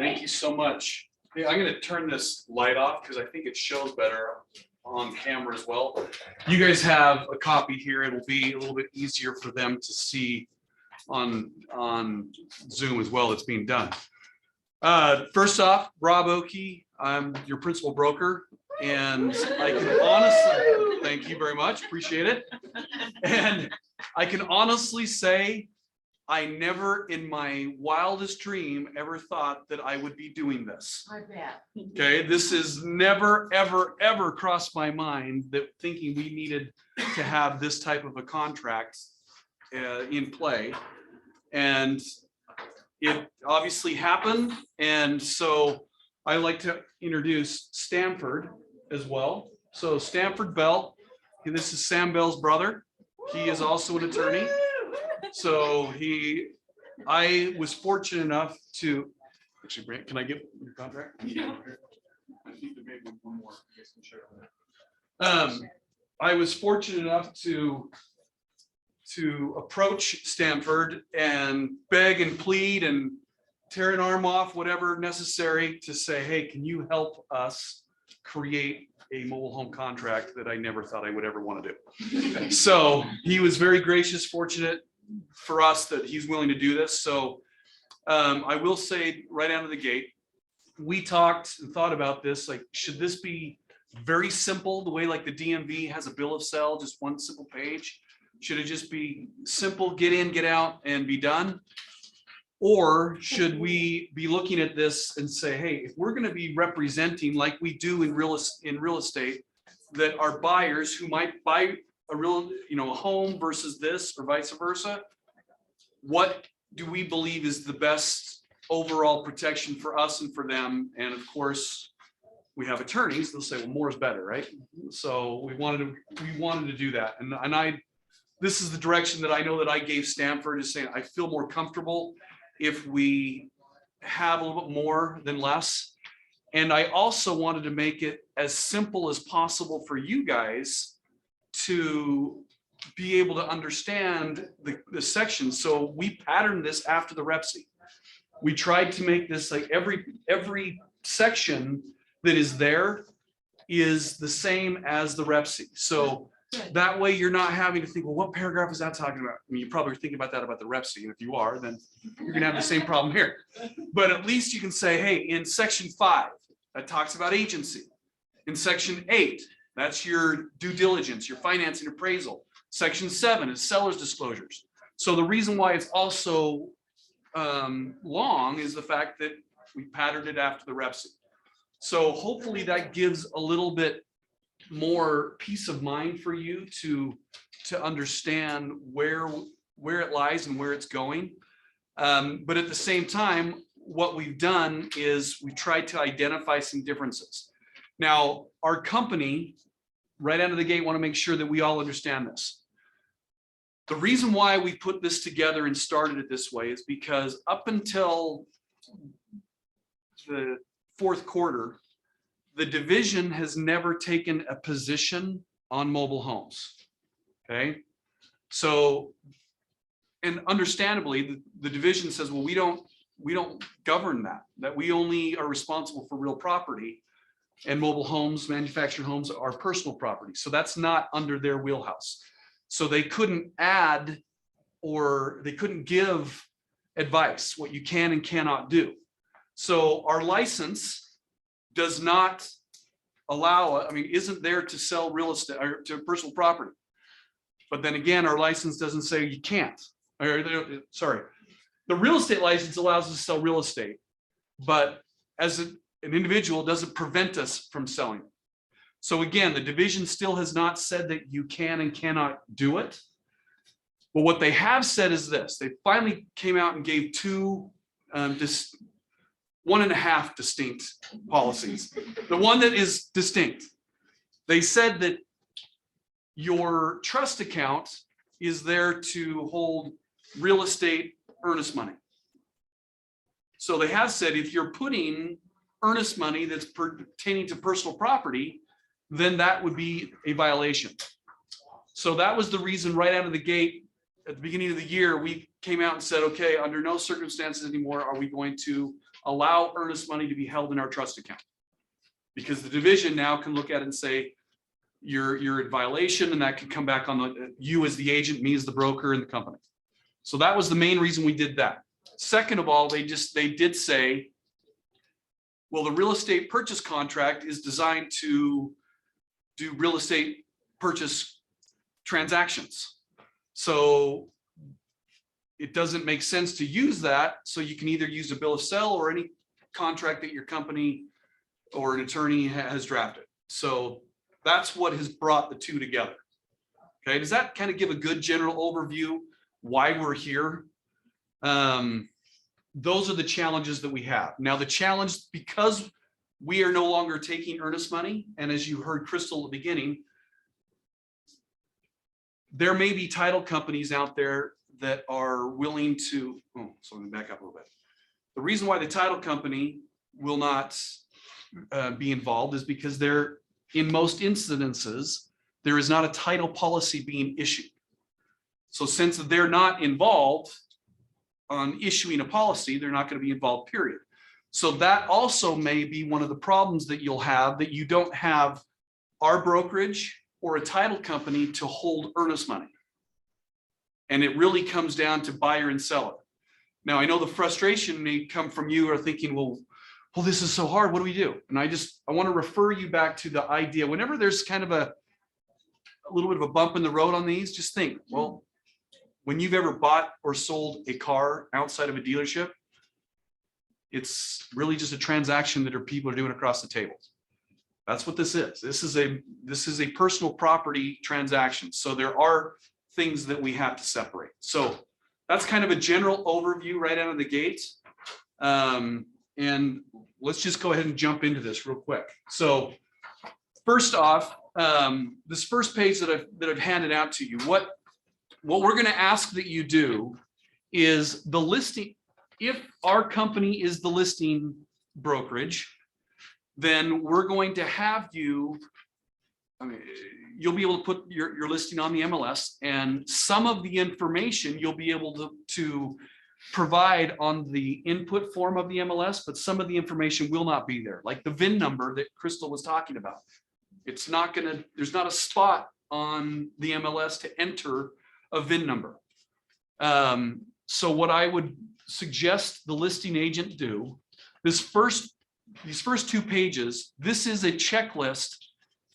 Thank you so much. Hey, I'm going to turn this light off because I think it shows better on camera as well. You guys have a copy here. It'll be a little bit easier for them to see on Zoom as well. It's being done. First off, Rob Oakey, I'm your principal broker, and I can honestly, thank you very much, appreciate it. And I can honestly say, I never in my wildest dream ever thought that I would be doing this. I bet. Okay, this is never, ever, ever crossed my mind that thinking we needed to have this type of a contract in play. And it obviously happened. And so I like to introduce Stanford as well. So Stanford Bell, this is Sam Bell's brother. He is also an attorney. So I was fortunate enough to, actually, Brent, can I get your contract? Yeah. I think there may be one more. You guys can share that. I was fortunate enough to approach Stanford and beg and plead and tear an arm off, whatever necessary, to say, hey, can you help us create a mobile home contract that I never thought I would ever want to do. So he was very gracious, fortunate for us that he's willing to do this. So I will say right out of the gate, we talked and thought about this, like, should this be very simple, the way like the DMV has a bill of sale, just one simple page? Should it just be simple, get in, get out, and be done? Or should we be looking at this and say, hey, if we're going to be representing like we do in real estate, that our buyers who might buy a a home versus this or vice versa, what do we believe is the best overall protection for us and for them? And of course, we have attorneys, they'll say, well, more is better, right? So we wanted to do that. And this is the direction that I know that I gave Stanford, is saying, I feel more comfortable if we have a little bit more than less. And I also wanted to make it as simple as possible for you guys to be able to understand the section. So we patterned this after the REPC. We tried to make this like every section that is there is the same as the REPC. So that way you're not having to think, well, what paragraph is that talking about? I mean, you probably are thinking about that about the REPC. And if you are, then you're gonna have the same problem here. But at least you can say, hey, in section 5, that talks about agency. In section 8, that's your due diligence, your financing appraisal. Section 7 is seller's disclosures. So the reason why it's also long is the fact that we patterned it after the REPC. So hopefully that gives a little bit more peace of mind for you to understand where it lies and where it's going. But at the same time, what we've done is we tried to identify some differences. Now, our company, right out of the gate, want to make sure that we all understand this. The reason why we put this together and started it this way is because up until the fourth quarter, the division has never taken a position on mobile homes. Okay, so, and understandably, the division says, well, we don't govern that we only are responsible for real property, and mobile homes, manufactured homes, are personal property. So that's not under their wheelhouse. So they couldn't add, or they couldn't give advice, what you can and cannot do. So our license does not allow, I mean, isn't there to sell real estate or to personal property. But then again, our license doesn't say you can't. Sorry, the real estate license allows us to sell real estate, but as an individual, doesn't prevent us from selling. So again, the division still has not said that you can and cannot do it. But what they have said is this: they finally came out and gave 1.5 distinct policies. The one that is distinct, they said that your trust account is there to hold real estate earnest money. So they have said if you're putting earnest money that's pertaining to personal property, then that would be a violation. So that was the reason right out of the gate at the beginning of the year, we came out and said, okay, under no circumstances anymore are we going to allow earnest money to be held in our trust account. Because the division now can look at it and say, you're in violation, and that can come back on you as the agent, me as the broker, and the company. So that was the main reason we did that. Second of all, they did say, well, the real estate purchase contract is designed to do real estate purchase transactions. So it doesn't make sense to use that. So you can either use a bill of sale or any contract that your company or an attorney has drafted. So that's what has brought the two together. Okay, does that kind of give a good general overview why we're here? Those are the challenges that we have. Now the challenge, because we are no longer taking earnest money, and as you heard Crystal at the beginning, there may be title companies out there that are willing to, so let me back up a little bit. The reason why the title company will not be involved is because they're, in most instances, there is not a title policy being issued. So since they're not involved on issuing a policy, they're not going to be involved, period. So that also may be one of the problems that you'll have, that you don't have our brokerage or a title company to hold earnest money. And it really comes down to buyer and seller. Now, I know the frustration may come from you are thinking, well, this is so hard. What do we do? And I want to refer you back to the idea. Whenever there's kind of a little bit of a bump in the road on these, just think, well, when you've ever bought or sold a car outside of a dealership, it's really just a transaction that people are doing across the table. That's what this is. This is a personal property transaction. So there are things that we have to separate. So that's kind of a general overview right out of the gate. And let's just go ahead and jump into this real quick. So first off, this first page that I've handed out to you, what we're going to ask that you do is the listing. If our company is the listing brokerage, then we're going to have you, you'll be able to put your listing on the MLS, and some of the information you'll be able to provide on the input form of the MLS, but some of the information will not be there, like the VIN number that Crystal was talking about. It's not gonna, there's not a spot on the MLS to enter a VIN number. So what I would suggest the listing agent do, these first 2 pages, this is a checklist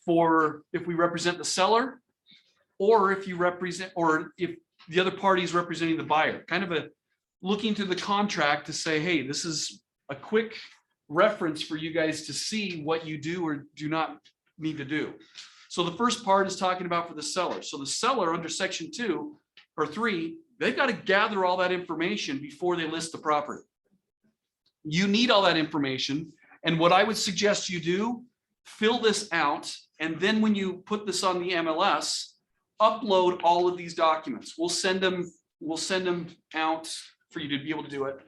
for if we represent the seller, or if you represent, or if the other party is representing the buyer, kind of a looking through the contract to say, hey, this is a quick reference for you guys to see what you do or do not need to do. So the first part is talking about for the seller. So the seller under section 2 or 3, they've got to gather all that information before they list the property. You need all that information. And what I would suggest you do, fill this out. And then when you put this on the MLS, upload all of these documents. We'll send them out for you to be able to do it.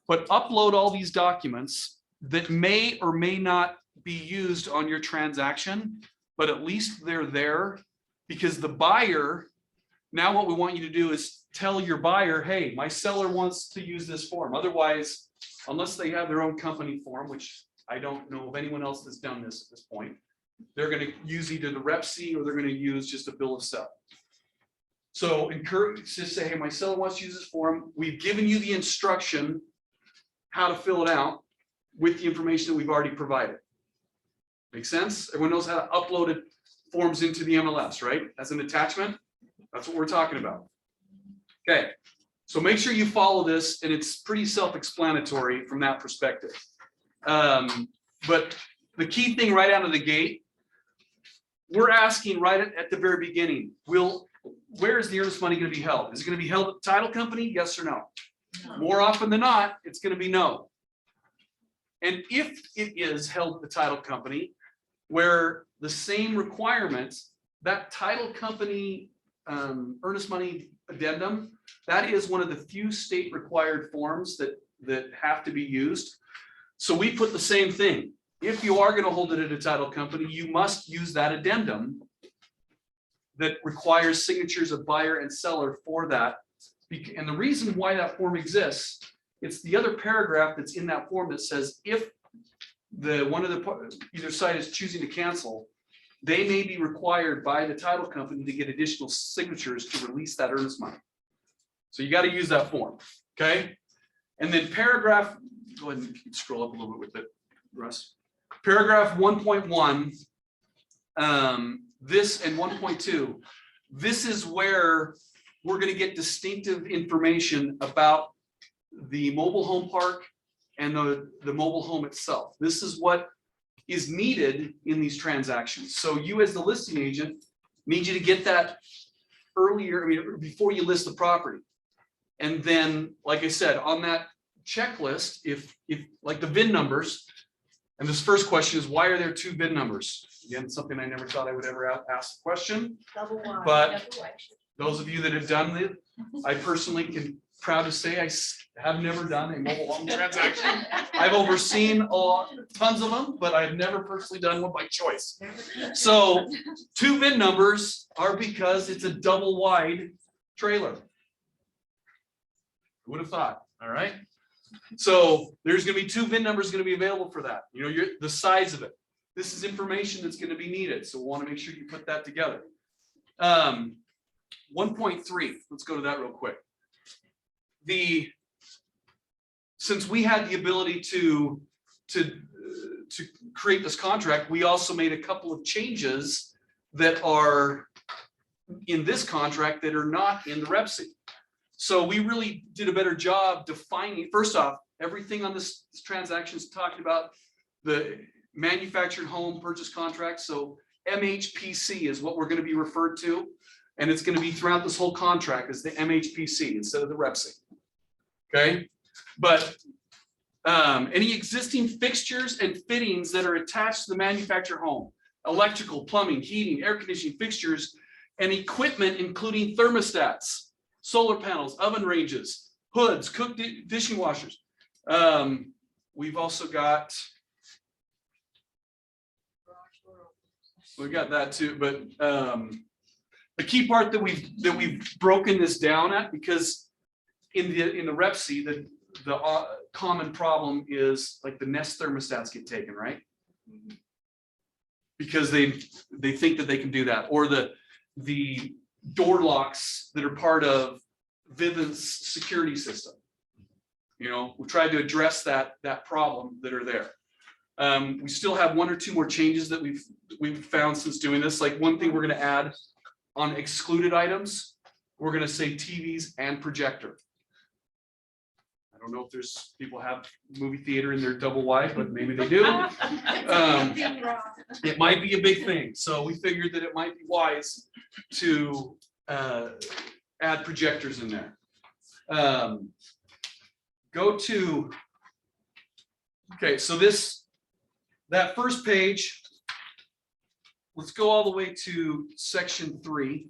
But upload all these documents that may or may not be used on your transaction, but at least they're there, because the buyer, now what we want you to do is tell your buyer, hey, my seller wants to use this form. Otherwise, unless they have their own company form, which I don't know of anyone else that's done this at this point, they're going to use either the Rep C or they're going to use just a bill of sale. So encourage, just say, hey, my seller wants to use this form. We've given you the instruction how to fill it out with the information that we've already provided. Make sense? Everyone knows how to upload it, forms into the MLS, right? As an attachment. That's what we're talking about. Okay. So make sure you follow this, and it's pretty self-explanatory from that perspective. But the key thing right out of the gate, we're asking right at the very beginning, where is the earnest money going to be held? Is it going to be held at the title company? Yes or no? No. More often than not, it's going to be no. And if it is held at the title company, where the same requirements, that title company earnest money addendum, that is one of the few state required forms that have to be used. So we put the same thing. If you are going to hold it at a title company, you must use that addendum that requires signatures of buyer and seller for that. And the reason why that form exists It's the other paragraph that's in that form that says if either side is choosing to cancel, they may be required by the title company to get additional signatures to release that earnest money. So you got to use that form, okay? And then paragraph, go ahead and scroll up a little bit with it, Russ. Paragraph 1.1, this and 1.2, this is where we're going to get distinctive information about the mobile home park and the mobile home itself. This is what is needed in these transactions. So you as the listing agent need you to get that earlier, before you list the property. And then, like I said, on that checklist, if like the VIN numbers, and this first question is, why are there 2 VIN numbers? Again, something I never thought I would ever ask the question. But those of you that have done it, I personally can proud to say I have never done a mobile home transaction. I've overseen tons of them, but I've never personally done one by choice. So 2 VIN numbers are because it's a double wide trailer. Who would have thought? All right. So there's going to be 2 VIN numbers going to be available for that. You know, the size of it. This is information that's going to be needed. So we want to make sure you put that together. 1.3. Let's go to that real quick. Since we had the ability to create this contract, we also made a couple of changes that are in this contract that are not in the REPC. So we really did a better job defining, first off, everything on this transaction is talking about the manufactured home purchase contract. So MHPC is what we're going to be referred to. And it's going to be throughout this whole contract as the MHPC instead of the REPC. Okay. But any existing fixtures and fittings that are attached to the manufactured home, electrical, plumbing, heating, air conditioning fixtures, and equipment, including thermostats, solar panels, oven ranges, hoods, cook dishing washers. We've also got, we got that too, but the key part that we've broken this down at, because in the REPC, the common problem is like the Nest thermostats get taken, right? Because they think that they can do that, or the door locks that are part of Vivint's security system. You know, we tried to address that problem that are there. We still have 1 or 2 more changes that we've found since doing this. Like one thing we're going to add on excluded items, we're going to say TVs and projector. I don't know if there's people have movie theater in their double wide, but maybe they do. It might be a big thing. So we figured that it might be wise to add projectors in there. Go to, okay, so that first page, let's go all the way to section 3.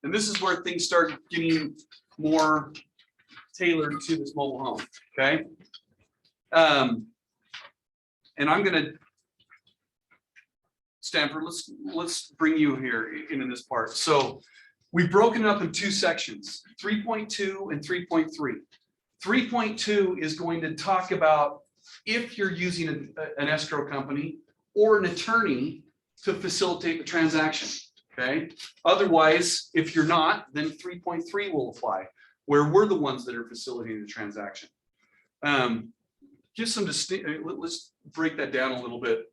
And this is where things start getting more tailored to this mobile home, okay? And I'm gonna, Stanford, let's bring you here in this part. So we've broken it up in 2 sections, 3.2 and 3.3. 3.2 is going to talk about if you're using an escrow company or an attorney to facilitate the transaction, okay? Otherwise, if you're not, then 3.3 will apply, where we're the ones that are facilitating the transaction. Give some let's break that down a little bit.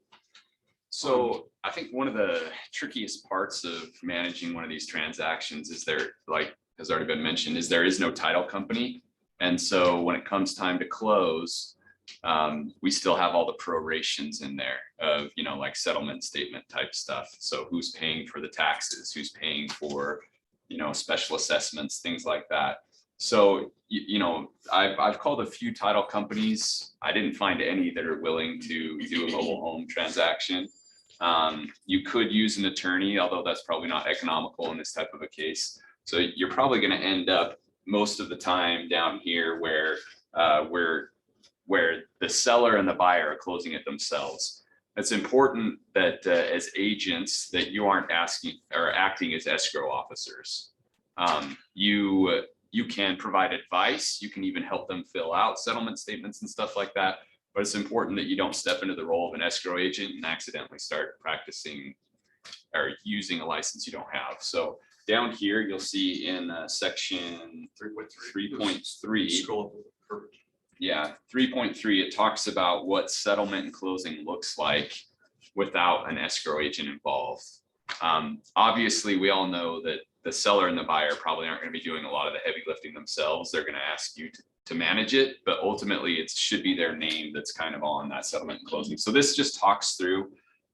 So I think one of the trickiest parts of managing one of these transactions is like has already been mentioned, is there is no title company. And so when it comes time to close, we still have all the prorations in there of, you know, like settlement statement type stuff. So who's paying for the taxes, who's paying for, you know, special assessments, things like that. So, you know, I've called a few title companies. I didn't find any that are willing to do a mobile home transaction. You could use an attorney, although that's probably not economical in this type of a case. So you're probably going to end up most of the time down here where the seller and the buyer are closing it themselves. It's important that as agents that you aren't acting as escrow officers. you can provide advice. You can even help them fill out settlement statements and stuff like that. But it's important that you don't step into the role of an escrow agent and accidentally start practicing or using a license you don't have. So down here, you'll see in section 3.3. Scroll up. Perfect. Yeah, 3.3, it talks about what settlement and closing looks like without an escrow agent involved. Obviously, we all know that the seller and the buyer probably aren't going to be doing a lot of the heavy lifting themselves. They're going to ask you to manage it, but ultimately it should be their name that's kind of on that settlement and closing. So this just talks through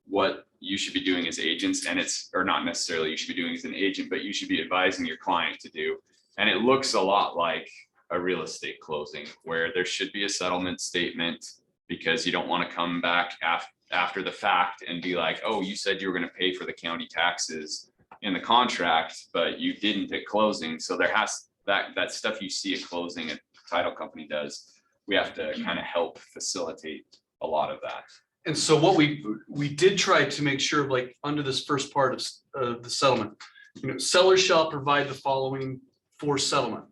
what you should be doing as agents, and it's, or not necessarily you should be doing as an agent, but you should be advising your client to do. And it looks a lot like a real estate closing where there should be a settlement statement, because you don't want to come back after the fact and be like, oh, you said you were going to pay for the county taxes in the contract, but you didn't at closing. So there has that stuff you see at closing, a title company does. We have to kind of help facilitate a lot of that. And so what we did try to make sure, like under this first part of the settlement, seller shall provide the following for settlement: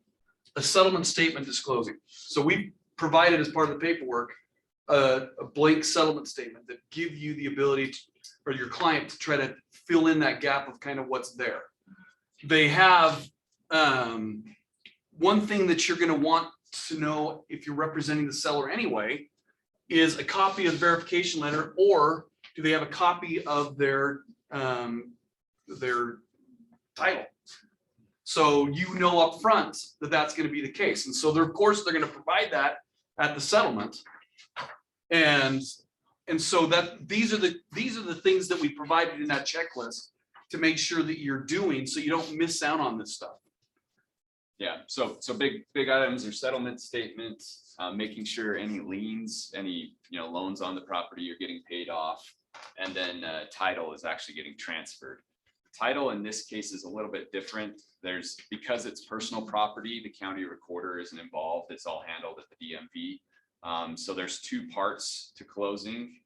a settlement statement disclosing. So we provided as part of the paperwork a blank settlement statement that give you the ability to, or your client, to try to fill in that gap of kind of what's there. They have one thing that you're going to want to know if you're representing the seller anyway is a copy of the verification letter, or do they have a copy of their title? So up front that that's going to be the case. And so they're, of course, they're going to provide that at the settlement. And so that these are the things that we provided in that checklist to make sure that you're doing, so you don't miss out on this stuff. Yeah, so big items are settlement statements, making sure any liens, any loans on the property are getting paid off, and then title is actually getting transferred. Title in this case is a little bit different. Because it's personal property, the county recorder isn't involved. It's all handled at the DMV. So there's two parts to closing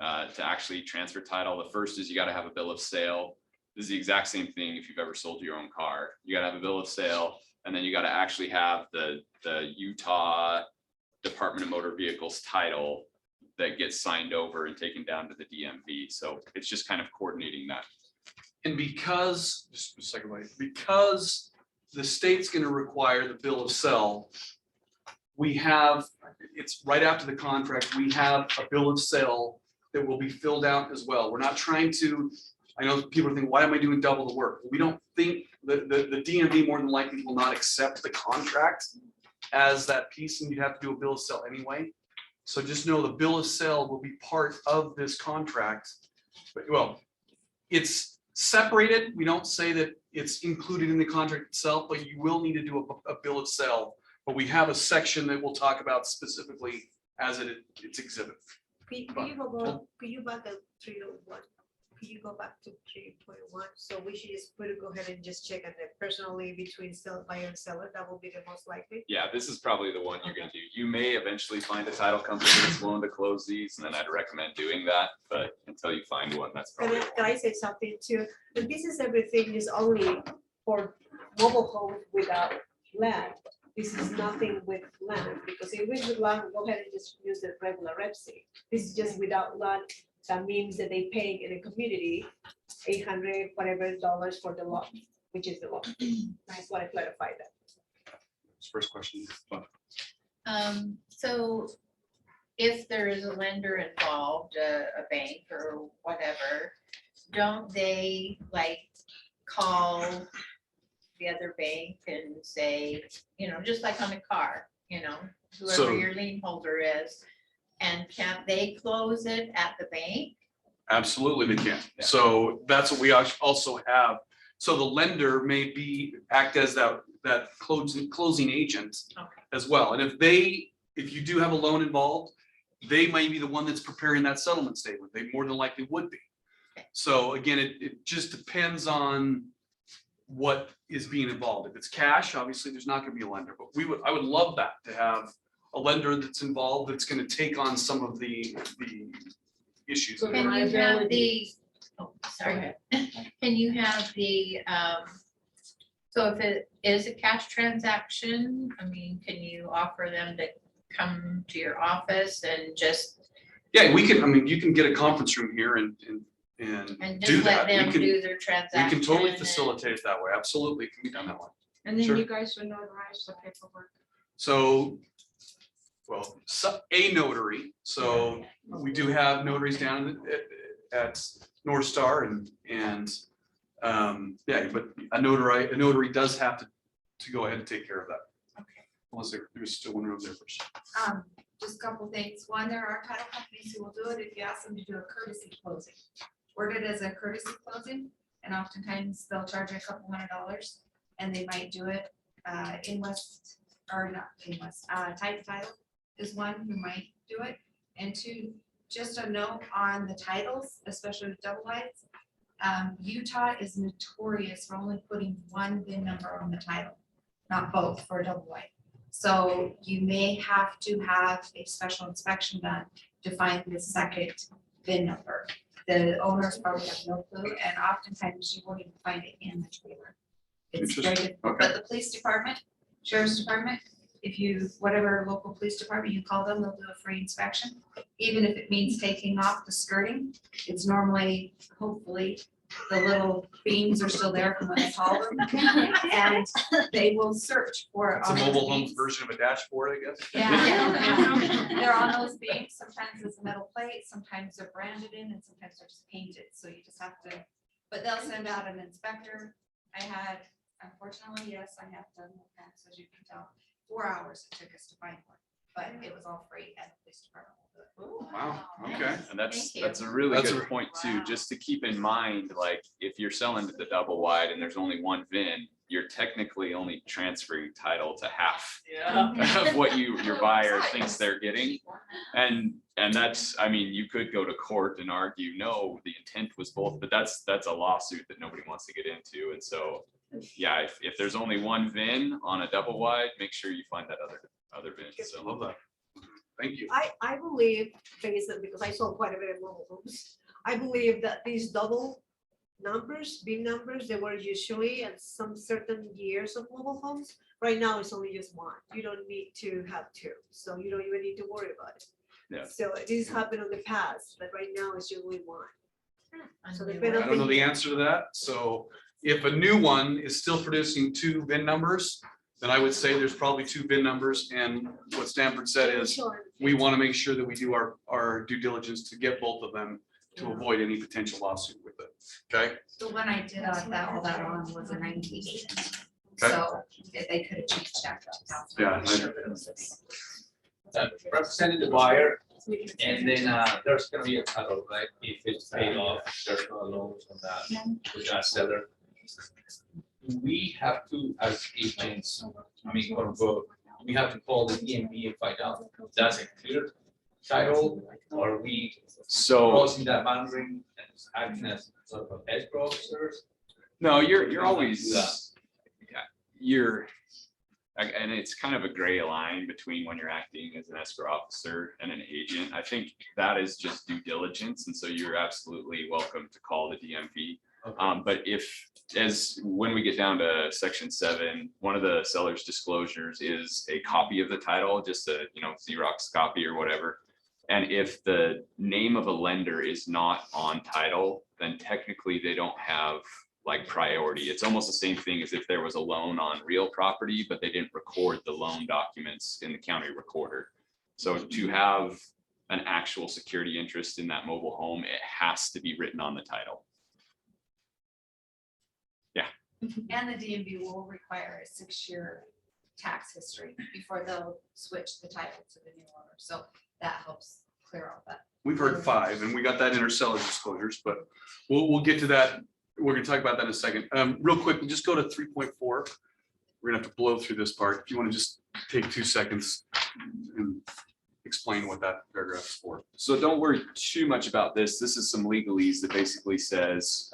to actually transfer title. The first is you got to have a bill of sale. This is the exact same thing if you've ever sold your own car. You got to have a bill of sale, and then you got to actually have the Utah Department of Motor Vehicles title that gets signed over and taken down to the DMV. So it's just kind of coordinating that. And because, just a second, because the state's going to require the bill of sale, it's right after the contract, we have a bill of sale that will be filled out as well. We're not trying to, I know people are thinking, why am I doing double the work? We don't think the DMV more than likely will not accept the contract as that piece, and you'd have to do a bill of sale anyway. So just know the bill of sale will be part of this contract. But, well, it's separated. We don't say that it's included in the contract itself, but you will need to do a bill of sale. But we have a section that we'll talk about specifically as it's exhibit. Could you back up 301? Could you go back to 3.1? So we should just go ahead and just check on the personally between buyer and seller. That will be the most likely. Yeah, this is probably the one you're going to do. You may eventually find a title company that's willing to close these, and then I'd recommend doing that. But until you find one, that's probably. Can I say something too? And this is everything is only for mobile homes without land. This is nothing with land, because if it's with land, go ahead and just use the regular REPC. This is just without land. That means that they pay in a community $800 whatever dollars for the lot, which is the lot. I just want to clarify that. First question. So if there is a lender involved, a bank or whatever, don't they call the other bank and say, just like on a car, whoever your lien holder is, and can't they close it at the bank? Absolutely, they can. Yeah. So that's what we also have. So the lender may act as that closing agent as well. And if you do have a loan involved, they might be the one that's preparing that settlement statement. They more than likely would be. So again, it just depends on what is being involved. If it's cash, obviously there's not going to be a lender, but I would love that, to have a lender that's involved that's going to take on some of the issues. So Can you have liability. the, oh, sorry. Can you have the, So if it is a cash transaction, I mean, can you offer them to come to your office and just, Yeah, we can, I mean, you can get a conference room here and and do just that. let them We can, do their we transaction? can totally and- facilitate it that way. Absolutely, it can be done that way. And then Sure. you guys would notarize the paperwork. So, well, a notary, so we do have notaries down at North Star and, yeah, but a notary does have to go ahead and take care of that. Okay. Unless there's still one room there first. Just a couple things. One, there are title companies who will do it if you ask them to do a courtesy closing. Word it as a courtesy closing, and oftentimes they'll charge you a couple $100, and they might do it in West, or not in West, title is one who might do it. And two, just a note on the titles, especially with double wides. Utah is notorious for only putting one VIN number on the title, not both for a double wide. So you may have to have a special inspection done to find the second VIN number. The owners probably have no clue, and oftentimes you won't even find it in the trailer. It's very Interesting. difficult, Okay. but the police department, sheriff's department, if you, whatever local police department you call them, they'll do a free inspection. Even if it means taking off the skirting, it's normally, hopefully, the little beams are still there from when I hauled them. And they will search for it It's a on those mobile home beams. version of a dashboard, I guess. Yeah, they're on those beams. Sometimes it's a metal plate, sometimes they're branded in, and sometimes they're just painted. So you just have to, but they'll send out an inspector. I had, unfortunately, yes, I have done that, so as you can tell, 4 hours it took us to find one, but it was all free at the police department. Wow, okay. And that's, Thank you. that's a really That's good a- point too, just to keep in mind, like, if you're selling the double wide and there's only one VIN, you're technically only transferring title to half of what your buyer thinks they're getting. And that's, I mean, you could go to court and argue, no, the intent was both, but that's a lawsuit that nobody wants to get into. And so, yeah, if there's only one VIN on a double wide, make sure you find that other VIN. I So love that. Thank you. I believe, based on, because I sold quite a bit of mobile homes, I believe that these double numbers, big numbers, they were usually at some certain years of mobile homes. Right now, it's only just one. You don't need to have two, so you don't even need to worry about it. Yeah. So this happened in the past, but right now it's usually one. So Unnewer. depending I don't know the answer to that. So if a new one is still producing two VIN numbers, then I would say there's probably two VIN numbers. And what Stanford said is, Sure. we want to make sure that we do our due diligence to get both of them to avoid any potential lawsuit with it. Okay? The one I did all that on was a 98. Okay. So they could have changed that. Yeah, Sure, but it was this. Representing the buyer, and then there's gonna be a cutoff, right? If it's paid off, there's no loans on that, with that seller. We have to, as agents, I mean, quote unquote, we have to call the DMV and find out, that's a clear title, or are we So, crossing that boundary and acting as sort of escrow officers? no, We you're don't always, do that. yeah, you're, and it's kind of a gray line between when you're acting as an escrow officer and an agent. I think that is just due diligence, and so you're absolutely welcome to call the DMV. But when we get down to section 7, one of the seller's disclosures is a copy of the title, just a, Xerox copy or whatever. And if the name of a lender is not on title, then technically they don't have like priority. It's almost the same thing as if there was a loan on real property, but they didn't record the loan documents in the county recorder. So to have an actual security interest in that mobile home, it has to be written on the title. And the DMV will require a 6-year tax history before they'll switch the title to the new owner. So that helps clear all that. We've heard 5, and we got that in our seller disclosures, but we'll get to that. We're gonna talk about that in a second. Real quick, we'll just go to 3.4. We're gonna have to blow through this part. If you want to just take 2 seconds and explain what that paragraph is for. So don't worry too much about this. This is some legalese that basically says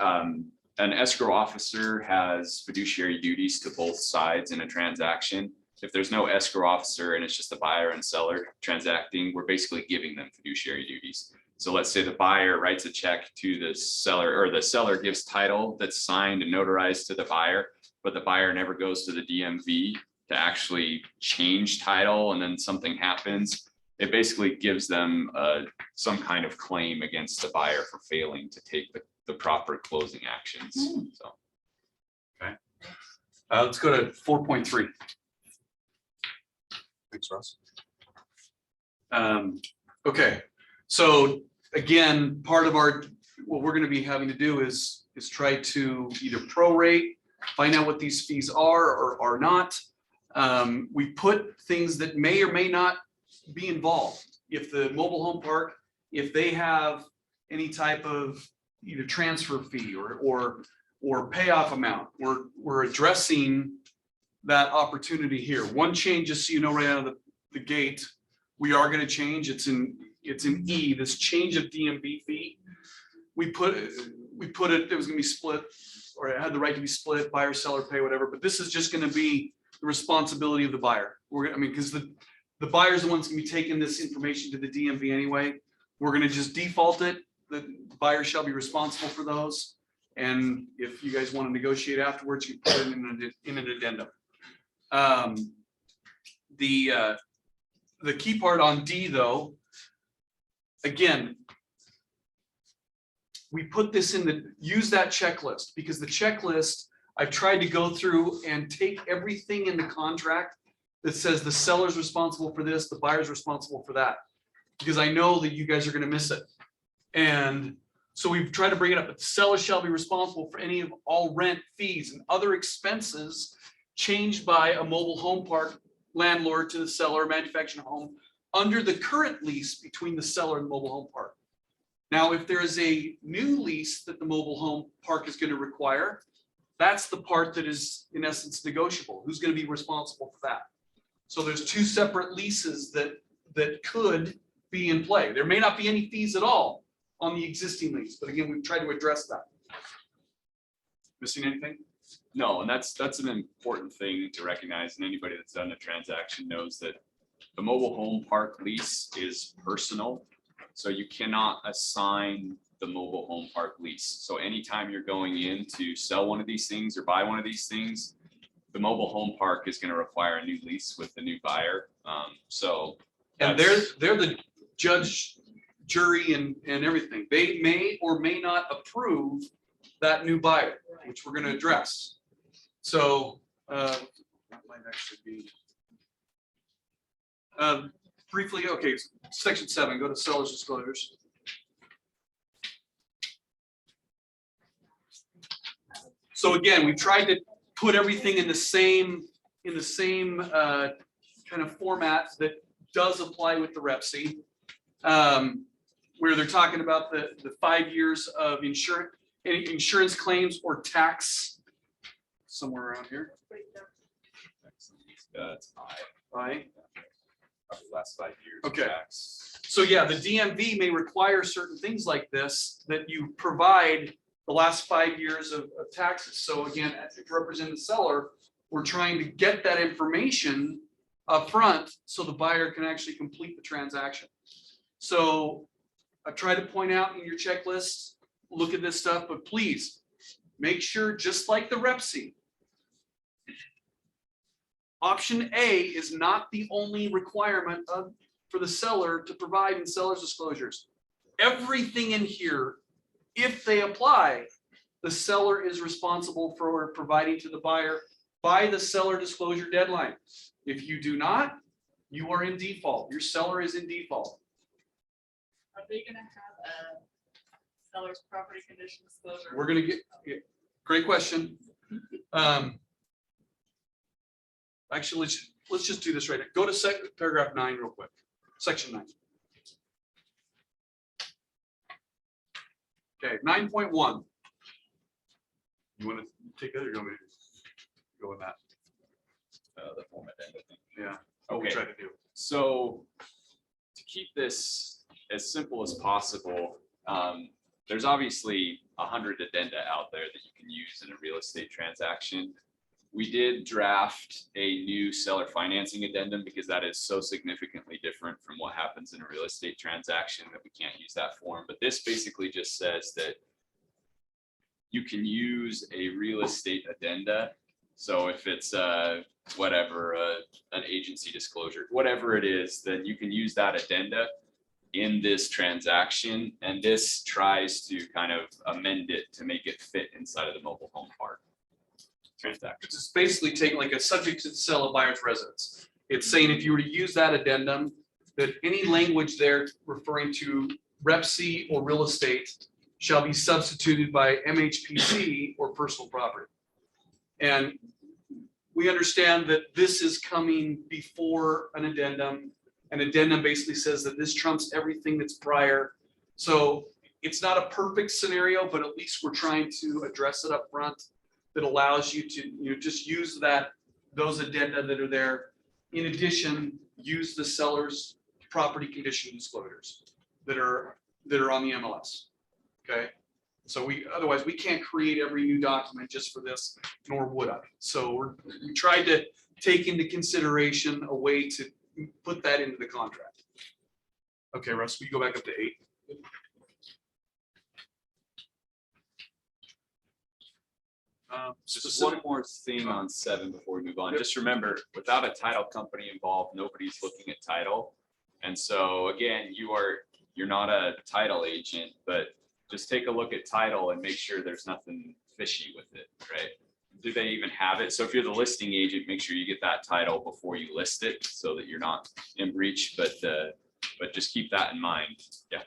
an escrow officer has fiduciary duties to both sides in a transaction. If there's no escrow officer and it's just the buyer and seller transacting, we're basically giving them fiduciary duties. So let's say the buyer writes a check to the seller, or the seller gives title that's signed and notarized to the buyer. but the buyer never goes to the DMV to actually change title and then something happens, it basically gives them some kind of claim against the buyer for failing to take the proper closing actions. So. Let's go to 4.3. Thanks, Russ. Okay, so again, part of what we're going to be having to do is try to either prorate, find out what these fees are or are not. We put things that may or may not be involved. If the mobile home park, if they have any type of either transfer fee or payoff amount, we're addressing that opportunity here. One change, just so you know right out of the gate, we are going to change. It's in E, this change of DMV fee. We put it, it was going to be split, or it had the right to be split, buyer, seller, pay, whatever. But this is just going to be the responsibility of the buyer. Because the buyer's the one's going to be taking this information to the DMV anyway. We're going to just default it. The buyer shall be responsible for those. And if you guys want to negotiate afterwards, you put it in an addendum. The key part on D, though, again, we put this use that checklist, because the checklist, I've tried to go through and take everything in the contract that says the seller's responsible for this, the buyer's responsible for that, because I know that you guys are going to miss it. And so we've tried to bring it up, but the seller shall be responsible for any of all rent, fees, and other expenses changed by a mobile home park landlord to the seller, manufactured home, under the current lease between the seller and the mobile home park. Now, if there is a new lease that the mobile home park is going to require, that's the part that is in essence negotiable. Who's going to be responsible for that? So there's two separate leases that could be in play. There may not be any fees at all on the existing lease, but again, we've tried to address that. Missing anything? No, and that's an important thing to recognize, and anybody that's done a transaction knows that the mobile home park lease is personal. So you cannot assign the mobile home park lease. So anytime you're going in to sell one of these things or buy one of these things, the mobile home park is going to require a new lease with the new buyer. And they're the judge, jury, and everything. They may or may not approve that new buyer, which we're going to address. So that might actually be briefly. Okay, section 7. Go to seller's disclosures. So again, we tried to put everything in the same kind of format that does apply with the REPC, where they're talking about the 5 years of insurance claims or tax, somewhere around here. It's Right. last 5 years. Okay. Tax. So yeah, the DMV may require certain things like this, that you provide the last 5 years of taxes. So again, as to represent the seller, we're trying to get that information up front so the buyer can actually complete the transaction. So I try to point out in your checklist, look at this stuff, but please make sure, just like the REPC, option A is not the only requirement for the seller to provide in seller's disclosures. Everything in here, if they apply, the seller is responsible for providing to the buyer by the seller disclosure deadline. If you do not, you are in default. Your seller is in default. Are they gonna have a seller's property condition disclosure? We're gonna get great question. Actually, let's just do this right now. Go to paragraph 9 real quick. Section 9. Okay, 9.1. You want to take that or you want me to go with that? The form addenda thing. Yeah. What we Okay. try to do. So to keep this as simple as possible, there's obviously 100 addenda out there that you can use in a real estate transaction. We did draft a new seller financing addendum because that is so significantly different from what happens in a real estate transaction that we can't use that form. But this basically just says that you can use a real estate addenda So if it's whatever, an agency disclosure, whatever it is, then you can use that addenda in this transaction, and this tries to kind of amend it to make it fit inside of the mobile home park transaction. It's basically taking like a subject to the sale of buyer's residence. It's saying if you were to use that addendum, that any language there referring to Rep C or real estate shall be substituted by MHPC or personal property. And we understand that this is coming before an addendum. An addendum basically says that this trumps everything that's prior. So it's not a perfect scenario, but at least we're trying to address it up front. That allows you to, just use those addenda that are there. In addition, use the seller's property condition disclosures that are on the MLS. Okay. So otherwise we can't create every new document just for this, nor would I. So we tried to take into consideration a way to put that into the contract. Okay, Russ, will you go back up to 8? Just one more thing on 7 before we move on. Just remember, without a title company involved, nobody's looking at title. And so again, you're not a title agent, but just take a look at title and make sure there's nothing fishy with it, right? Do they even have it? So if you're the listing agent, make sure you get that title before you list it so that you're not in breach, but just keep that in mind. Yeah.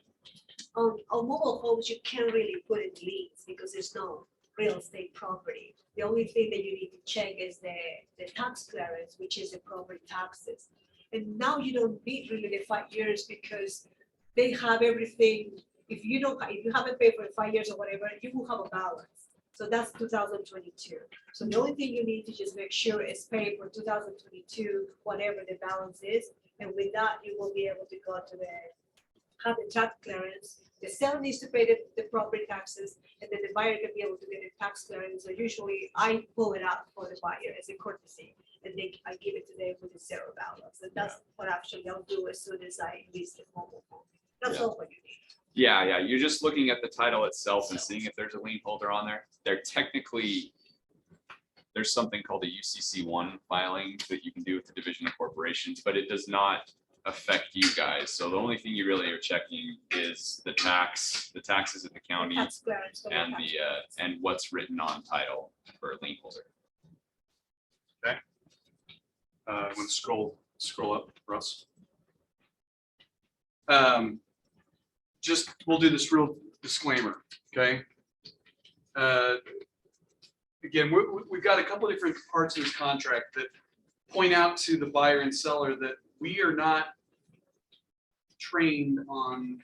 On mobile homes, you can't really put in liens because there's no real estate property. The only thing that you need to check is the tax clearance, which is the property taxes. And now you don't need really the 5 years because they have everything. If you haven't paid for 5 years or whatever, you will have a balance. So that's 2022. So the only thing you need to just make sure is paid for 2022, whatever the balance is. And with that, you will be able to go to have the tax clearance. The seller needs to pay the property taxes, and then the buyer can be able to get a tax clearance. So usually I pull it out for the buyer as a courtesy, and then I give it to them with a zero balance. And that's what actually I'll do as soon as I list the mobile home. That's all what you need. Yeah, you're just looking at the title itself and seeing if there's a lien holder on there. There's something called a UCC1 filing that you can do with the Division of Corporations, but it does not affect you guys. So the only thing you really are checking is the taxes at the county Tax clearance for the and tax and what's written on title for a lien holder. I'm gonna scroll up, Russ. We'll do this real disclaimer, okay? Again, we've got a couple of different parts of this contract that point out to the buyer and seller that we are not trained on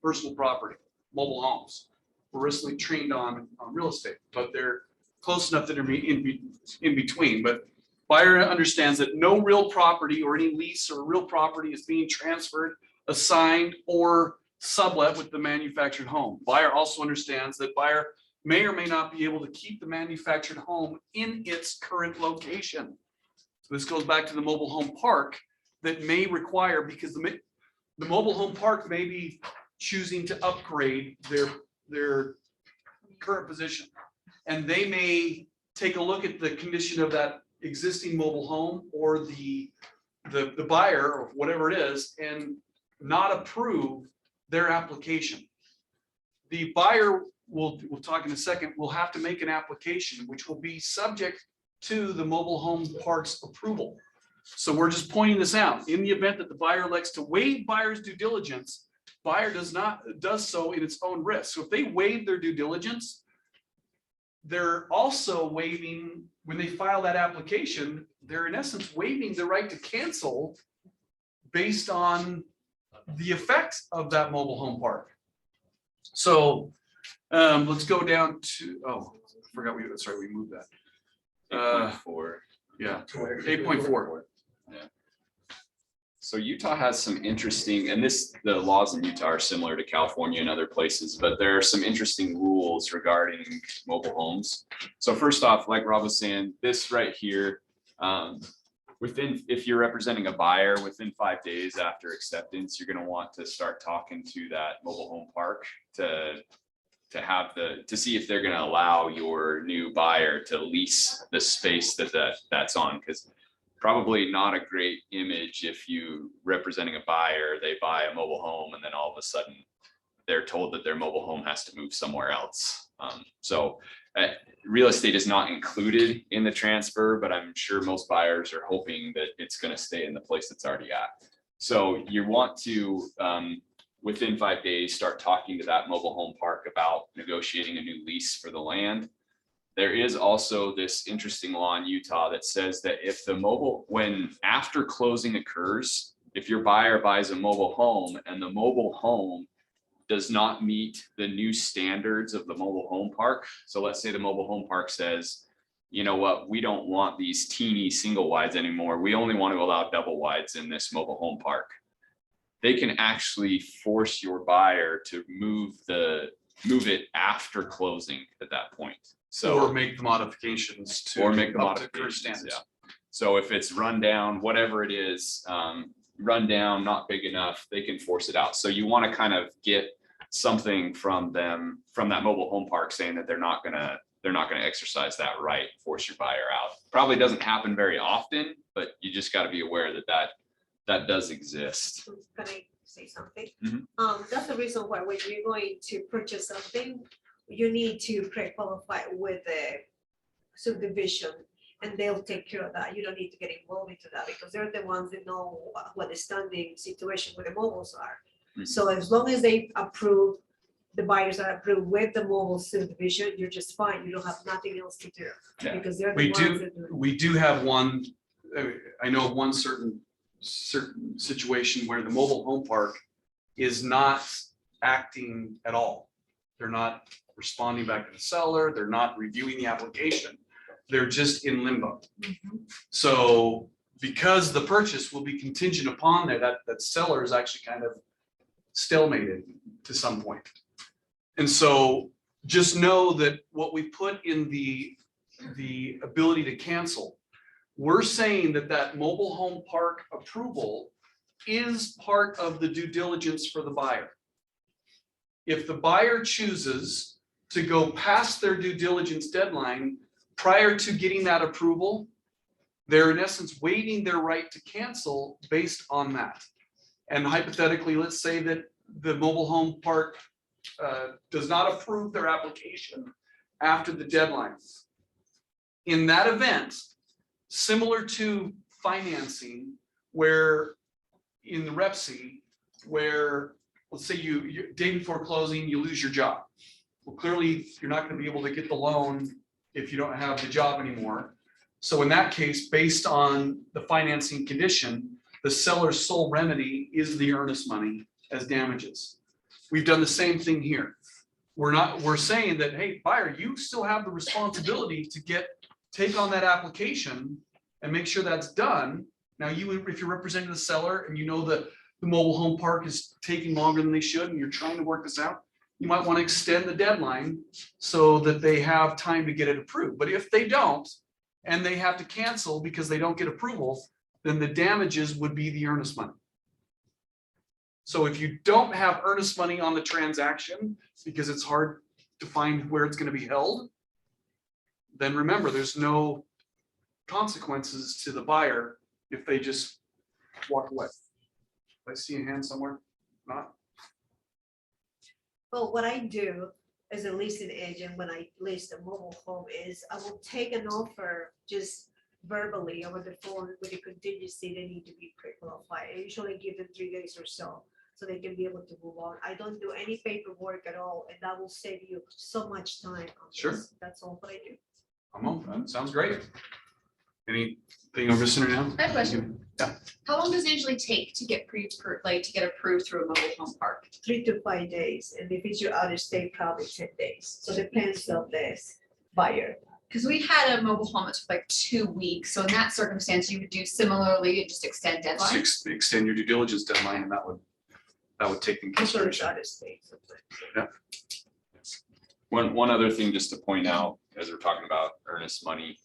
personal property, mobile homes. We're recently trained on real estate, but they're close enough that they're in between. But buyer understands that no real property or any lease or real property is being transferred, assigned, or sublet with the manufactured home. Buyer also understands that buyer may or may not be able to keep the manufactured home in its current location. So this goes back to the mobile home park that may require, because the mobile home park may be choosing to upgrade their current position. And they may take a look at the condition of that existing mobile home or the buyer or whatever it is and not approve their application. The buyer we'll talk in a second, will have to make an application, which will be subject to the mobile home park's approval. So we're just pointing this out. In the event that the buyer elects to waive buyer's due diligence, buyer does so in its own risk. So if they waive their due diligence, they're also waiving, when they file that application, they're in essence waiving the right to cancel based on the effects of that mobile home park. So let's go down to, I forgot we moved that. 8.4. Yeah, 8.4. Yeah. So Utah has some interesting, and the laws in Utah are similar to California and other places, but there are some interesting rules regarding mobile homes. So first off, like Rob was saying, this right here, if you're representing a buyer within 5 days after acceptance, you're going to want to start talking to that mobile home park to to see if they're gonna allow your new buyer to lease the space that's on, because probably not a great image if you representing a buyer, they buy a mobile home and then all of a sudden they're told that their mobile home has to move somewhere else. So real estate is not included in the transfer, but I'm sure most buyers are hoping that it's going to stay in the place it's already at. So you want to, within 5 days, start talking to that mobile home park about negotiating a new lease for the land. There is also this interesting law in Utah that says that if when after closing occurs, if your buyer buys a mobile home and the mobile home does not meet the new standards of the mobile home park. So let's say the mobile home park says, you know what, we don't want these teeny single wides anymore. We only want to allow double wides in this mobile home park. They can actually force your buyer to move it after closing at that point. So Or make the modifications to. or make the up to current modifications, standards. yeah. So if it's run down, whatever it is, run down, not big enough, they can force it out. So you want to kind of get something from them, from that mobile home park, saying that they're not gonna exercise that right, force your buyer out. Probably doesn't happen very often, but you just got to be aware that does exist. Can I say something? Mhm. That's the reason why when you're going to purchase something, you need to pre-qualify with the subdivision, and they'll take care of that. You don't need to get involved into that because they're the ones that know what the standing situation with the mobiles are. Mhm. So as long as they approve, the buyers are approved with the mobile subdivision, you're just fine. You don't have nothing else to do. Yeah. Because they're We the ones that do it. We do have one, I know of one certain situation where the mobile home park is not acting at all. They're not responding back to the seller. They're not reviewing the application. They're just in limbo. So because the purchase will be contingent upon that seller is actually kind of stalemated to some point. And so just know that what we put in the ability to cancel, we're saying that mobile home park approval is part of the due diligence for the buyer. If the buyer chooses to go past their due diligence deadline prior to getting that approval, they're in essence waiving their right to cancel based on that. And hypothetically, let's say that the mobile home park does not approve their application after the deadline. In that event, similar to financing, where in the REPC, where let's say you day before closing, you lose your job. Well, clearly you're not going to be able to get the loan if you don't have the job anymore. So in that case, based on the financing condition, the seller's sole remedy is the earnest money as damages. We've done the same thing here. We're saying that, hey, buyer, you still have the responsibility to take on that application and make sure that's done. Now, if you're representing the seller and you know that the mobile home park is taking longer than they should and you're trying to work this out, you might want to extend the deadline so that they have time to get it approved. But if they don't, and they have to cancel because they don't get approval, then the damages would be the earnest money. So if you don't have earnest money on the transaction because it's hard to find where it's going to be held, then remember, there's no consequences to the buyer if they just walk away. I see a hand somewhere, not? Well, what I do as a leasing agent, when I list a mobile home, is I will take an offer just verbally over the phone with the contingency they need to be pre-qualified. I usually give them 3 days or so they can be able to move on. I don't do any paperwork at all, and that will save you so much time on Sure. this. That's all what I do. I'm on, that sounds great. Anything I'm missing right now? I have a question. Yeah. How long does it usually take to get to get approved through a mobile home park? 3 to 5 days, and if it's your out of state, probably 10 days. So depends on this buyer. Because we had a mobile home that took like 2 weeks. So in that circumstance, you would do similarly and just extend deadline. Extend your due diligence deadline, and that would take into I'm sure it's consideration. out of state. sometimes. One other thing just to point out, as we're talking about earnest money,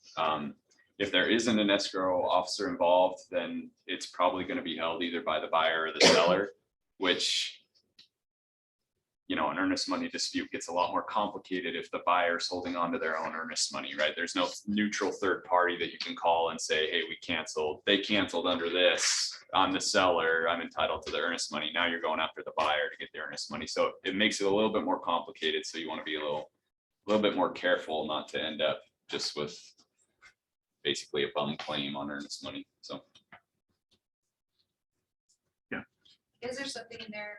if there isn't an escrow officer involved, then it's probably going to be held either by the buyer or the seller, which, you know, an earnest money dispute gets a lot more complicated if the buyer's holding on to their own earnest money, right? There's no neutral third party that you can call and say, hey, they canceled under this. I'm the seller, I'm entitled to the earnest money. Now you're going after the buyer to get the earnest money. So it makes it a little bit more complicated. So you want to be a little bit more careful not to end up just with basically a bum claim on earnest money. So. Is there something in there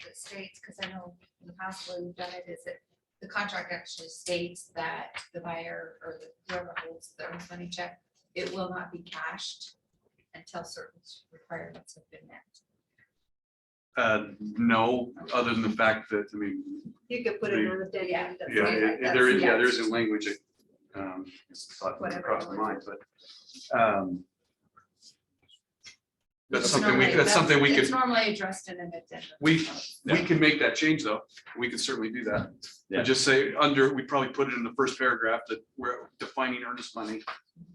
that states, because I know in the past where we've done it, is that the contract actually states that the buyer or the whoever holds the earnest money check, it will not be cashed until certain requirements have been met. No, other than the fact that, I mean, You can put it on the dead Yeah. end. that's yeah, fine. there is a language. It's thought Whatever. across the mind, but that's It's something normally- that's something we It's could, normally addressed in an addendum. we Yeah. can make that change though. We could certainly do that. Yeah. And just say we'd probably put it in the first paragraph that we're defining earnest money,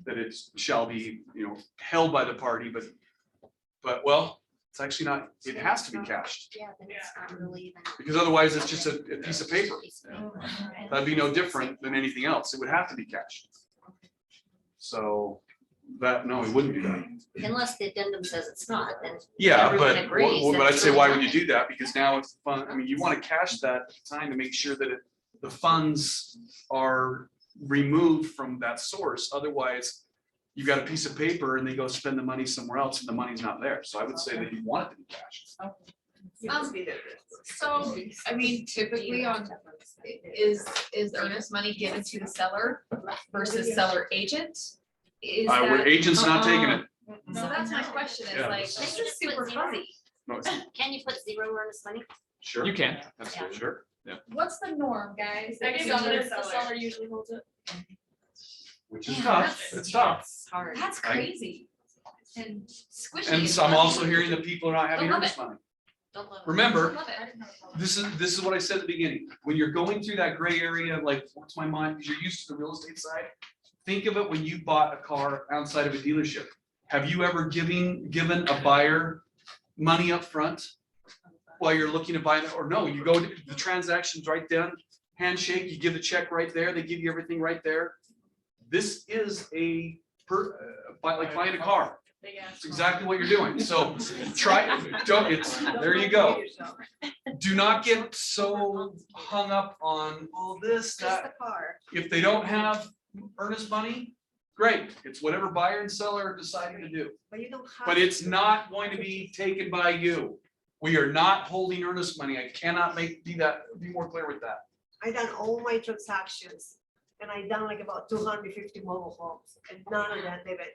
that it shall be, you know, held by the party, but well, it's actually not, it has to be cashed, Yeah, then it's not really even. because otherwise it's just a piece of paper. Yeah. That'd be no different than anything else. It would have to be cashed. So that, no, we wouldn't do that. Unless the addendum says it's not, then. Yeah, everyone but, agrees but that I'd it's say, really why not. would you do that? Because now it's fun. I mean, you want to cash that time to make sure that the funds are removed from that source. Otherwise, you got a piece of paper and they go spend the money somewhere else and the money's not there. So I would say that you want it to be cashed. So, I mean, typically is earnest money given to the seller versus seller agent? Is Would that- agents not taking it? So that's my question, is Yeah. like, this is super fuzzy. No, it's- Can you put zero earnest money? Sure. You can. That's Yeah. sure. What's the norm, guys? I guess the seller usually holds it. Which is Yeah, tough. that's- It's tough. It's hard. That's crazy. And squishy. And and so I'm fuzzy. also hearing that people are not having Don't love earnest money. Don't love it. Remember, Love it. this is what I said at the beginning. When you're going through that gray area, like, what's my mind, because you're used to the real estate side. Think of it when you bought a car outside of a dealership. Have you ever given a buyer money up front while you're looking to buy it? Or no, you go to the transactions right then, handshake, you give the check right there, they give you everything right there. This is like buying a car. It's exactly what you're doing. So there you go. Do not get so hung up on all this, Just that. the car. If they don't have earnest money, great. It's whatever buyer and seller are deciding to do. But you don't have. But it's not going to be taken by you. We are not holding earnest money. I cannot be more clear with that. I done all my transactions and I done like about 250 mobile homes and none of that they've been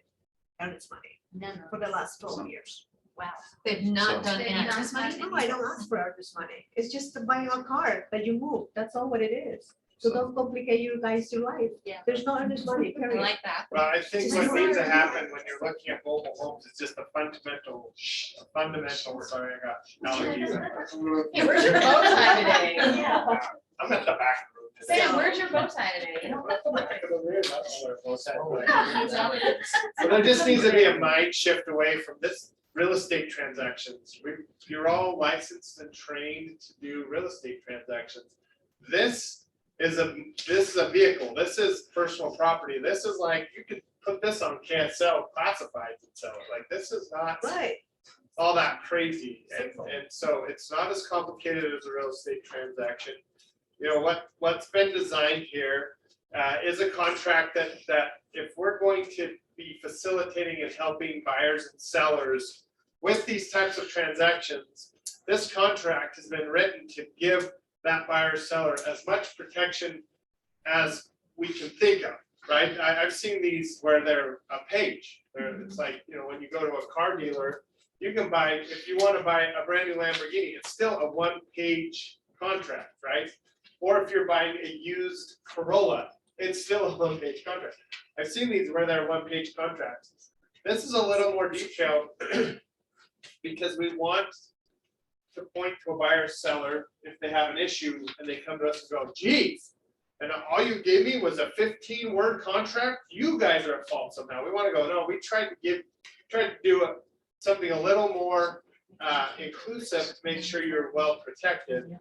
earnest money No, no. for the last 12 years. Wow. They've not So- done any earnest money? No, I don't ask for earnest money. It's just to buy a car that you move. That's all what it is. So don't complicate you guys your life. Yeah. There's no earnest money, I period. like that. Well, I think what needs to happen when you're looking at mobile homes is just a fundamental, sorry, I got allergies. Hey, where's your bow tie today? Yeah. I'm at the back room. Sam, where's your bow tie today? So there just needs to be a mind shift away from this real estate transactions. You're all licensed and trained to do real estate transactions. This is a vehicle. This is personal property. This is like, you could put this on KSL classifieds and sell it. Like, this is not Right. all that crazy. And so it's not as complicated as a real estate transaction. You know, what's been designed here is a contract that if we're going to be facilitating and helping buyers and sellers with these types of transactions, this contract has been written to give that buyer seller as much protection as we can think of, right? I've seen these where they're a page. It's like, you know, when you go to a car dealer, you can buy, if you want to buy a brand new Lamborghini, it's still a one-page contract, right? Or if you're buying a used Corolla, it's still a one-page contract. I've seen these where they're one-page contracts. This is a little more detailed because we want to point to a buyer seller if they have an issue and they come to us and go, geez, and all you gave me was a 15-word contract. You guys are at fault somehow. We want to go, no, we tried to do something a little more inclusive, make sure you're well protected.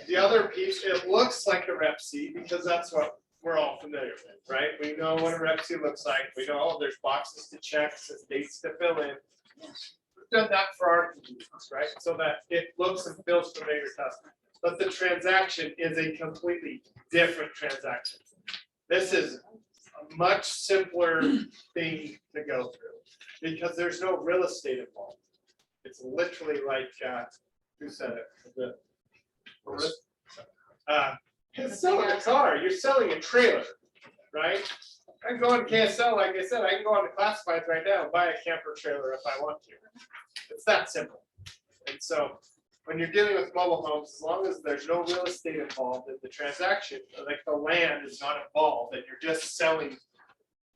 The other piece, it looks like a Rep C because that's what we're all familiar with, right? We know what a Rep C looks like. We know, oh, there's boxes to check, there's dates to fill in. We've done that for our convenience, right? So that it looks and feels familiar to us. But the transaction is a completely different transaction. This is a much simpler thing to go through because there's no real estate involved. It's literally like, who said it? You're selling a car, you're selling a trailer, right? I can go on KSL, like I said, I can go on the classifieds right now and buy a camper trailer if I want to. It's that simple. And so when you're dealing with mobile homes, as long as there's no real estate involved in the transaction, like the land is not involved, and you're just selling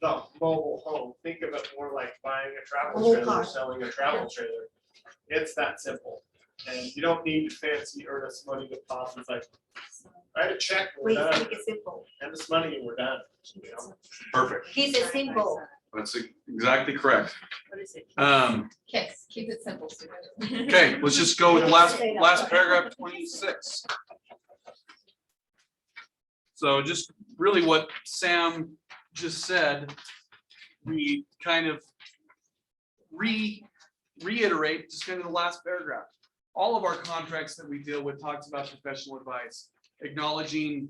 the mobile home, think of it more like buying a travel Whole trailer, car. or selling a travel trailer. It's that simple. And you don't need fancy earnest money deposits like, write a check, we're Wait, done, make it simple. and this money, and we're done. You know? Perfect. Keep it simple. That's exactly correct. What is it? Okay, keep it simple, stupid. Okay, let's just go with the last paragraph, 26. So just really what Sam just said, we kind of reiterate just kind of the last paragraph. All of our contracts that we deal with talks about professional advice, acknowledging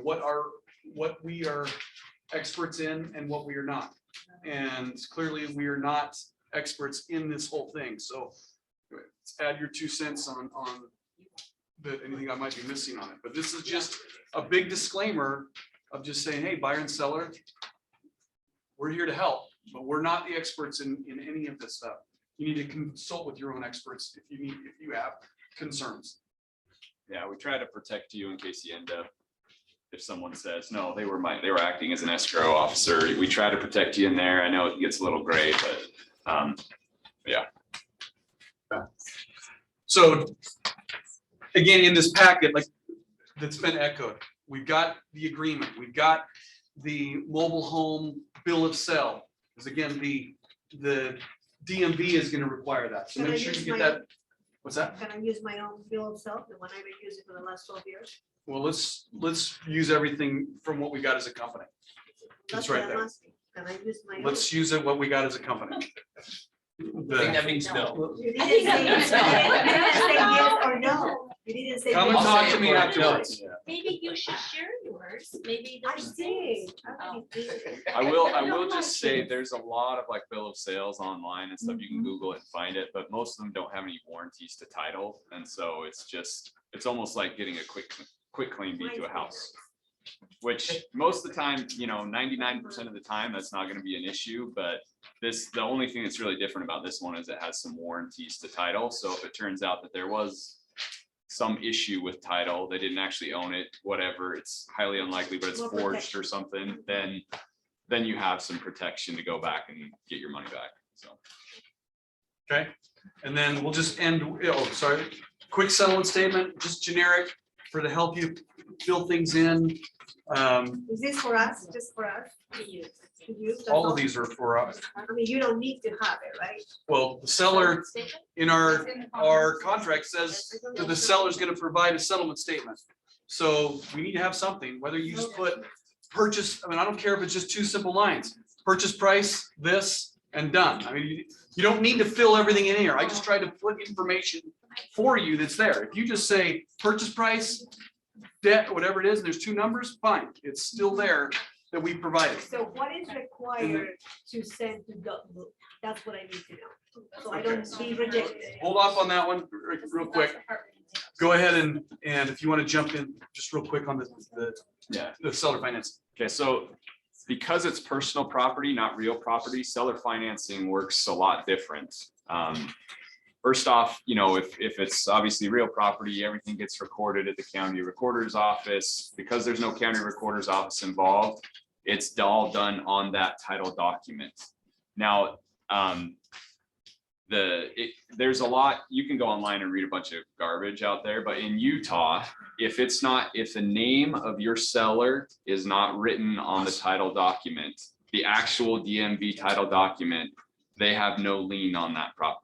what we are experts in and what we are not. And clearly we are not experts in this whole thing. So add your 2 cents on anything I might be missing on it. But this is just a big disclaimer of just saying, hey, buyer and seller, we're here to help, but we're not the experts in any of this stuff. You need to consult with your own experts if you have concerns. Yeah, we try to protect you in case you end up, if someone says, no, they were acting as an escrow officer. We try to protect you in there. I know it gets a little gray, but yeah. So again, in this packet, like that's been echoed, we've got the agreement, we've got the mobile home bill of sale. Because again, the DMV is going to require that. So Can I make sure you use get my- that. What's that? Can I use my own bill of sale, the one I've been using for the last 12 years? Well, let's use everything from what we got as a company. That's right what I'm there. asking. Can I use my own? Let's use it what we got as a company. I think The- that means no. You didn't say, you didn't say yes or no. You didn't say. Come and yes talk or to me no. afterwards. Maybe you should share yours. Maybe I there's did. things. I already did. I will just say there's a lot of like bill of sales online and stuff. You can Google it and find it, but most of them don't have any warranties to title. And so it's almost like getting a quick claim deed to a house. Which most of the time, 99% of the time, that's not going to be an issue, but the only thing that's really different about this one is it has some warranties to title. So if it turns out that there was some issue with title, they didn't actually own it, whatever, it's highly unlikely, but it's More forged protection. or something, then you have some protection to go back and get your money back. So Okay, and then we'll just end, quick settlement statement, just generic to help you fill things in. Is this for us, just for us? To use, that's All of these are for us. I mean, you don't need to have it, right? Well, the seller in our contract says that the seller is going to provide a settlement statement. So we need to have something, whether you just put purchase, I don't care if it's just 2 simple lines, purchase price, this, and done. You don't need to fill everything in here. I just try to put information for you that's there. If you just say purchase price, debt, whatever it is, and there's 2 numbers, fine. It's still there that we provided. So what is required to send to Dutton? That's what I need to know. So I don't be rejected. Hold off on that one real quick. Go ahead and if you want to jump in just real quick on the seller finance. okay, so because it's personal property, not real property, seller financing works a lot different. First off, if it's obviously real property, everything gets recorded at the county recorder's office. Because there's no county recorder's office involved, it's all done on that title document. Now, there's a lot, you can go online and read a bunch of garbage out there, but in Utah, if the name of your seller is not written on the title document, the actual DMV title document, they have no lien on that property.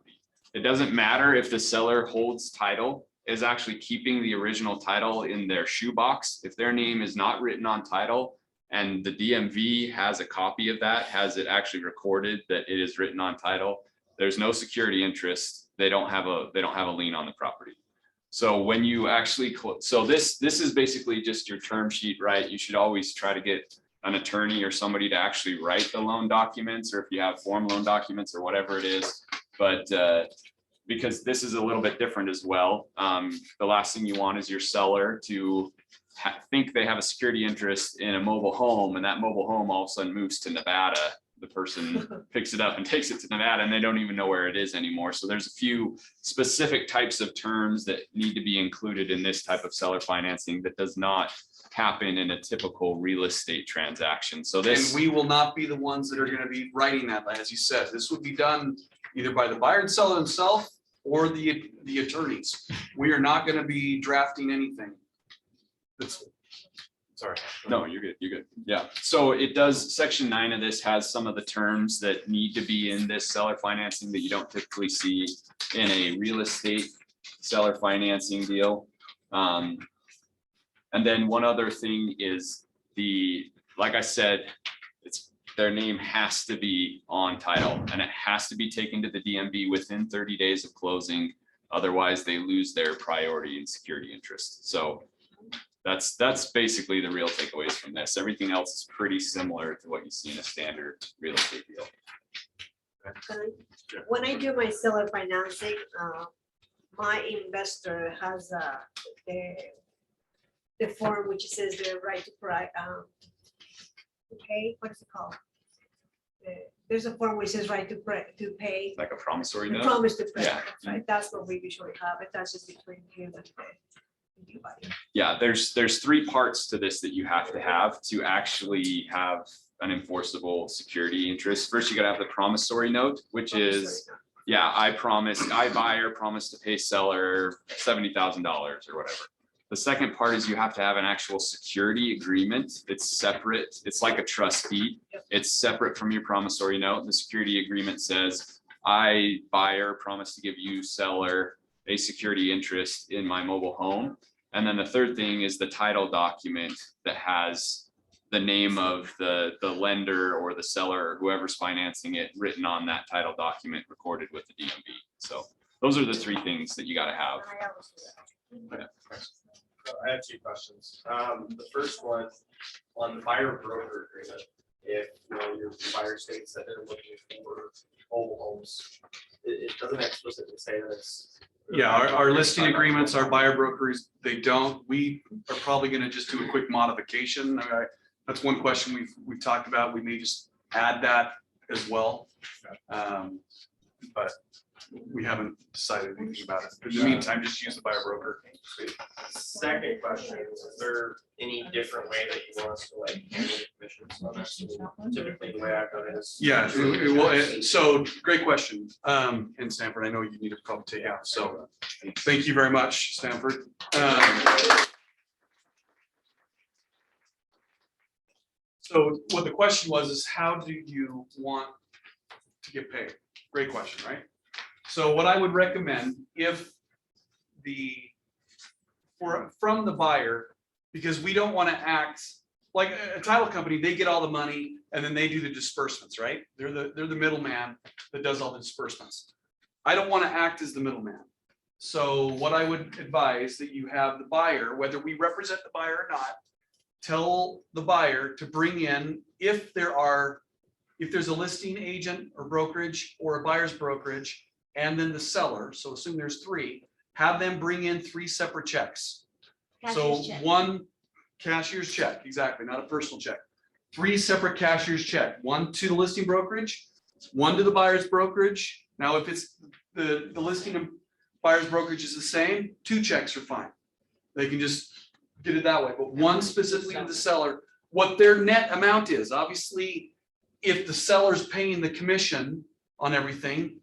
It doesn't matter if the seller holds title, is actually keeping the original title in their shoebox. If their name is not written on title and the DMV has a copy of that, has it actually recorded that it is written on title, there's no security interest. They don't have a lien on the property. So when you actually, so this is basically just your term sheet, right? You should always try to get an attorney or somebody to actually write the loan documents, or if you have form loan documents or whatever it is. But because this is a little bit different as well, the last thing you want is your seller to think they have a security interest in a mobile home, and that mobile home all of a sudden moves to Nevada. The person picks it up and takes it to Nevada and they don't even know where it is anymore. So there's a few specific types of terms that need to be included in this type of seller financing that does not happen in a typical real estate transaction. So this, And we will not be the ones that are gonna be writing that, as you said. This would be done either by the buyer and seller themselves or the attorneys. We are not gonna be drafting anything. That's, sorry. no, you're good, you're good. Yeah, so it does, section 9 of this has some of the terms that need to be in this seller financing that you don't typically see in a real estate seller financing deal. And then one other thing is like I said, their name has to be on title and it has to be taken to the DMV within 30 days of closing. Otherwise, they lose their priority and security interest. So that's basically the real takeaways from this. Everything else is pretty similar to what you see in a standard real estate deal. When I do my seller financing, my investor has the form which says the right to pay, what is it called? There's a form which says right to pay. Like a promissory The note. promise to pay, Yeah. that's right, that's what we usually have, but that's just between him and the buyer. Yeah, there's 3 parts to this that you have to actually have an enforceable security interest. First, you gotta have the promissory note, which is, yeah, I buyer promise to pay seller $70,000 or whatever. The second part is you have to have an actual security agreement. It's separate. It's like a trust deed. It's separate from your promissory note. The security agreement says, I, buyer, promise to give you, seller, a security interest in my mobile home. And then the third thing is the title document that has the name of the lender or the seller or whoever's financing it written on that title document recorded with the DMV. So those are the 3 things that you got to have. I have 2 questions. The first one, on the buyer broker agreement, if your buyer states that they're looking for mobile homes, it doesn't explicitly say that it's. Yeah, our listing agreements, our buyer brokers, they don't. We are probably gonna just do a quick modification. That's one question we've talked about. We may just add that as well. But we haven't decided anything about it. In the meantime, just use the buyer broker. Second question, is there any different way that you want us to handle the commissions on this? Typically, the way I've done it is. Yeah, so great question. And Stanford, I know you need to probably take out, so thank you very much, Stanford. So what the question was is, how do you want to get paid? Great question, right? So what I would recommend, if from the buyer, because we don't want to act like a title company, they get all the money and then they do the disbursements, right? They're the middleman that does all the disbursements. I don't want to act as the middleman. So what I would advise that you have the buyer, whether we represent the buyer or not, tell the buyer to bring in, if there's a listing agent or brokerage or a buyer's brokerage, and then the seller, so assume there's 3, have them bring in 3 separate checks. So Cashier's check. one cashier's check, exactly, not a personal check. 3 separate cashier's check, one to the listing brokerage, one to the buyer's brokerage. Now, if it's the listing and buyer's brokerage is the same, 2 checks are fine. They can just get it that way, but one specifically to the seller, what their net amount is. Obviously, if the seller's paying the commission on everything,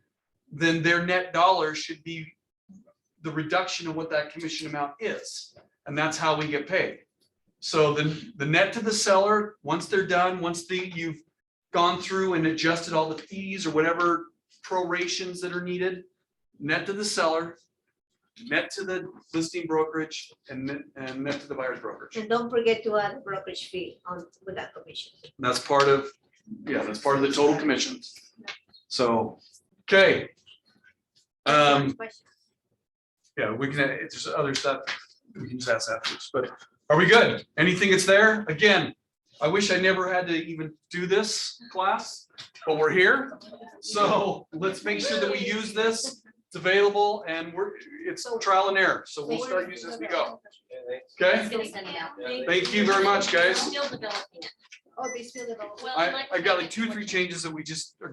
then their net dollar should be the reduction of what that commission amount is. And that's how we get paid. So the net to the seller, once they're done, you've gone through and adjusted all the fees or whatever prorations that are needed, net to the seller, net to the listing brokerage, and net to the buyer's brokerage. And don't forget to add a brokerage fee on with that commission. That's part of, that's part of the total commissions. So, okay. Yeah, we can, if there's other stuff, we can just ask afterwards, but are we good? Anything that's there? Again, I wish I never had to even do this class, but we're here. So let's make sure that we use this. It's available and it's trial and error. So we'll start using as we go. Okay? He's gonna send it out. Thank you very much, guys. Still developing it. Oh, they still develop. Well, I got like 2 or 3 changes that we just are